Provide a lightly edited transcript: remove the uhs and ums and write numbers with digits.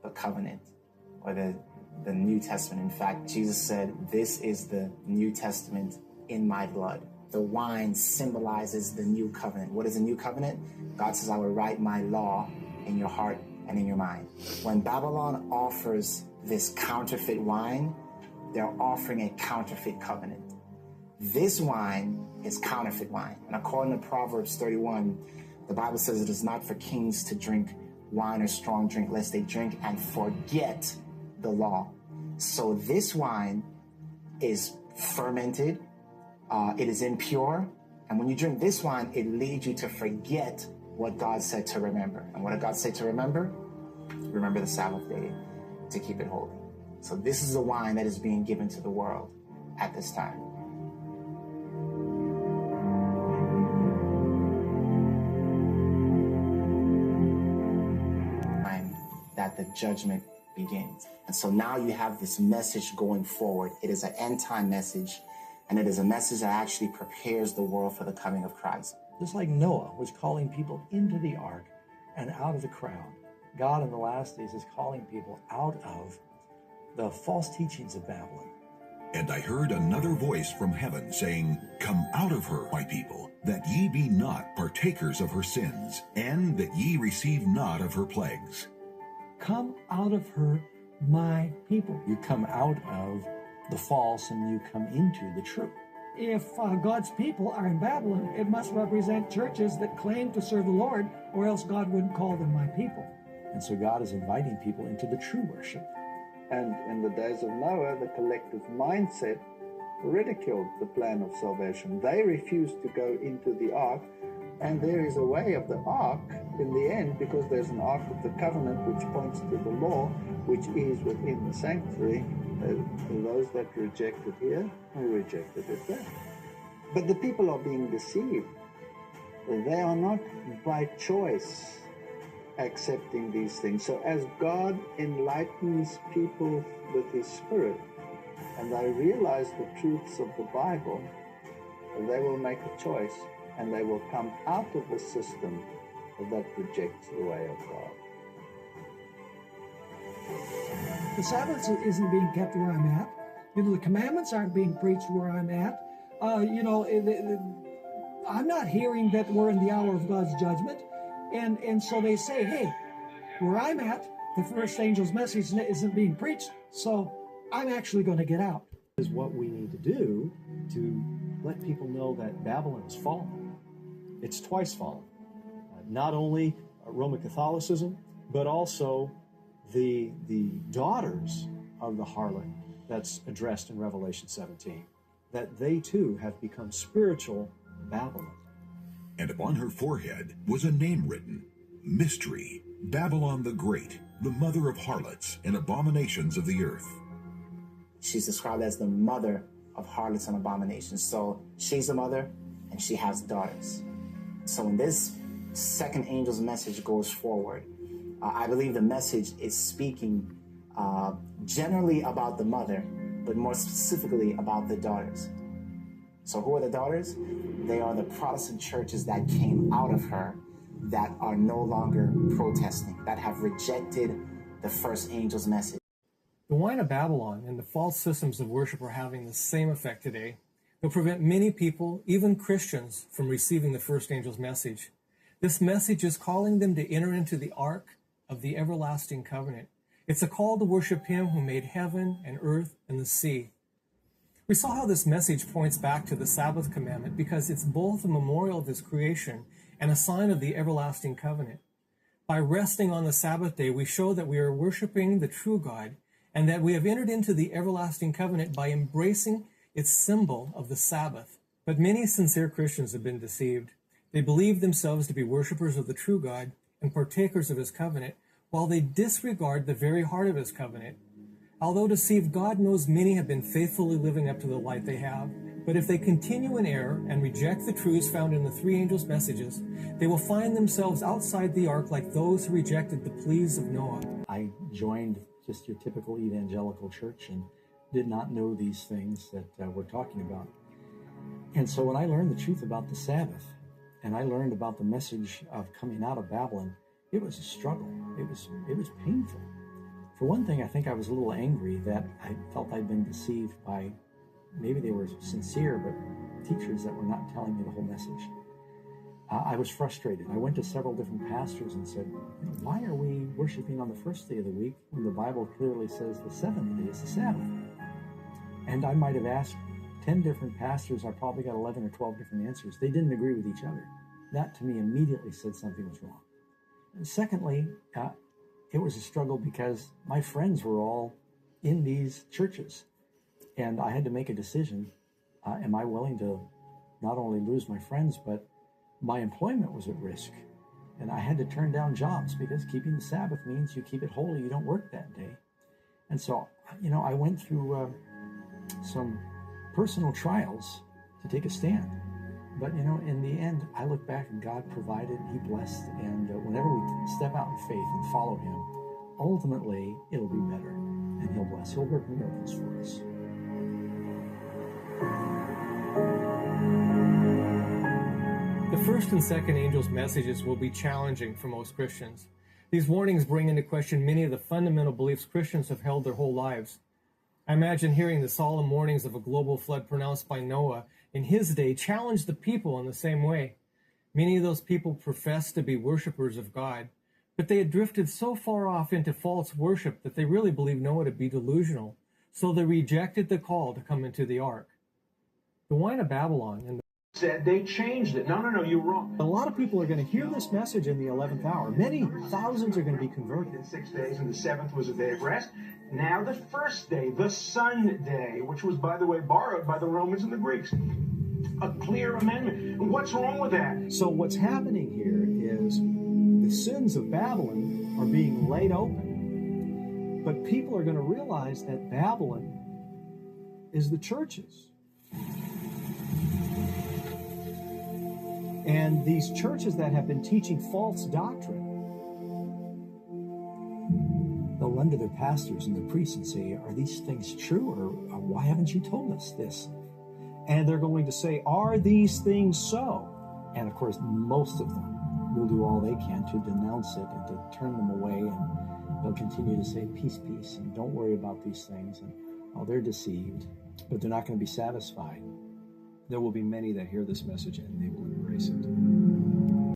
the covenant or the New Testament. In fact, Jesus said, "This is the New Testament in my blood." The wine symbolizes the new covenant. What is the new covenant? God says, "I will write my law in your heart and in your mind." When Babylon offers this counterfeit wine, they're offering a counterfeit covenant. This wine is counterfeit wine. And according to Proverbs 31, the Bible says it is not for kings to drink wine or strong drink, lest they drink and forget the law. So this wine is fermented, it is impure, and when you drink this wine, it leads you to forget what God said to remember. And what did God say to remember? Remember the Sabbath day to keep it holy. So this is the wine that is being given to the world at this time. That the judgment begins. And so now you have this message going forward. It is an end time message, and it is a message that actually prepares the world for the coming of Christ. Just like Noah was calling people into the ark and out of the crowd, God in the last days is calling people out of the false teachings of Babylon. And I heard another voice from heaven saying, "Come out of her, my people, that ye be not partakers of her sins, and that ye receive not of her plagues." Come out of her, my people. You come out of the false and you come into the true. If God's people are in Babylon, it must represent churches that claim to serve the Lord, or else God wouldn't call them my people. And so God is inviting people into the true worship. And in the days of Noah, the collective mindset ridiculed the plan of salvation. They refused to go into the ark, and there is a way of the ark in the end, because there's an ark of the covenant which points to the law, which is within the sanctuary. Those that reject it here, rejected it there. But the people are being deceived. They are not by choice accepting these things. So as God enlightens people with His Spirit, and they realize the truths of the Bible, they will make a choice, and they will come out of the system that rejects the way of God. The Sabbath isn't being kept where I'm at. The commandments aren't being preached where I'm at. I'm not hearing that we're in the hour of God's judgment. And so they say, hey, where I'm at, the first angel's message isn't being preached, so I'm actually going to get out. Is what we need to do to let people know that Babylon is fallen. It's twice fallen. Not only Roman Catholicism, but also the daughters of the harlot that's addressed in Revelation 17, that they too have become spiritual Babylon. And upon her forehead was a name written, Mystery, Babylon the Great, the mother of harlots and abominations of the earth. She's described as the mother of harlots and abominations. So she's the mother, and she has daughters. So when this second angel's message goes forward, I believe the message is speaking generally about the mother, but more specifically about the daughters. So who are the daughters? They are the Protestant churches that came out of her, that are no longer protesting, that have rejected the first angel's message. The wine of Babylon and the false systems of worship are having the same effect today. They'll prevent many people, even Christians, from receiving the first angel's message. This message is calling them to enter into the ark of the everlasting covenant. It's a call to worship Him who made heaven and earth and the sea. We saw how this message points back to the Sabbath commandment because it's both a memorial of His creation and a sign of the everlasting covenant. By resting on the Sabbath day, we show that we are worshiping the true God and that we have entered into the everlasting covenant by embracing its symbol of the Sabbath. But many sincere Christians have been deceived. They believe themselves to be worshipers of the true God and partakers of His covenant, while they disregard the very heart of His covenant. Although deceived, God knows many have been faithfully living up to the light they have. But if they continue in error and reject the truths found in the three angels' messages, they will find themselves outside the ark like those who rejected the pleas of Noah. I joined just your typical evangelical church and did not know these things that we're talking about. And so when I learned the truth about the Sabbath, and I learned about the message of coming out of Babylon, it was a struggle. It was painful. For one thing, I think I was a little angry that I felt I'd been deceived by, maybe they were sincere, but teachers that were not telling me the whole message. I was frustrated. I went to several different pastors and said, why are we worshiping on the first day of the week when the Bible clearly says the seventh day is the Sabbath? And I might have asked 10 different pastors. I probably got 11 or 12 different answers. They didn't agree with each other. That to me immediately said something was wrong. And secondly, it was a struggle because my friends were all in these churches. And I had to make a decision. Am I willing to not only lose my friends, but my employment was at risk? And I had to turn down jobs because keeping the Sabbath means you keep it holy. You don't work that day. And so, I went through some personal trials to take a stand. But, in the end, I look back and God provided, He blessed. And whenever we step out in faith and follow Him, ultimately, it'll be better. And He'll bless. He'll work miracles for us. The first and second angels' messages will be challenging for most Christians. These warnings bring into question many of the fundamental beliefs Christians have held their whole lives. I imagine hearing the solemn warnings of a global flood pronounced by Noah in his day challenged the people in the same way. Many of those people professed to be worshipers of God, but they had drifted so far off into false worship that they really believed Noah to be delusional, so they rejected the call to come into the ark. The wine of Babylon and said they changed it. No, you're wrong. A lot of people are going to hear this message in the 11th hour. Many thousands are going to be converted. In 6 days, and the seventh was a day of rest. Now the first day, the sun day, which was, by the way, borrowed by the Romans and the Greeks. A clear amendment. What's wrong with that? So what's happening here is the sins of Babylon are being laid open. But people are going to realize that Babylon is the churches. And these churches that have been teaching false doctrine, they'll run to their pastors and their priests and say, are these things true, or why haven't you told us this? And they're going to say, are these things so? And of course, most of them will do all they can to denounce it and to turn them away, and they'll continue to say, peace, peace, and don't worry about these things. And they're deceived, but they're not going to be satisfied. There will be many that hear this message and they will embrace it.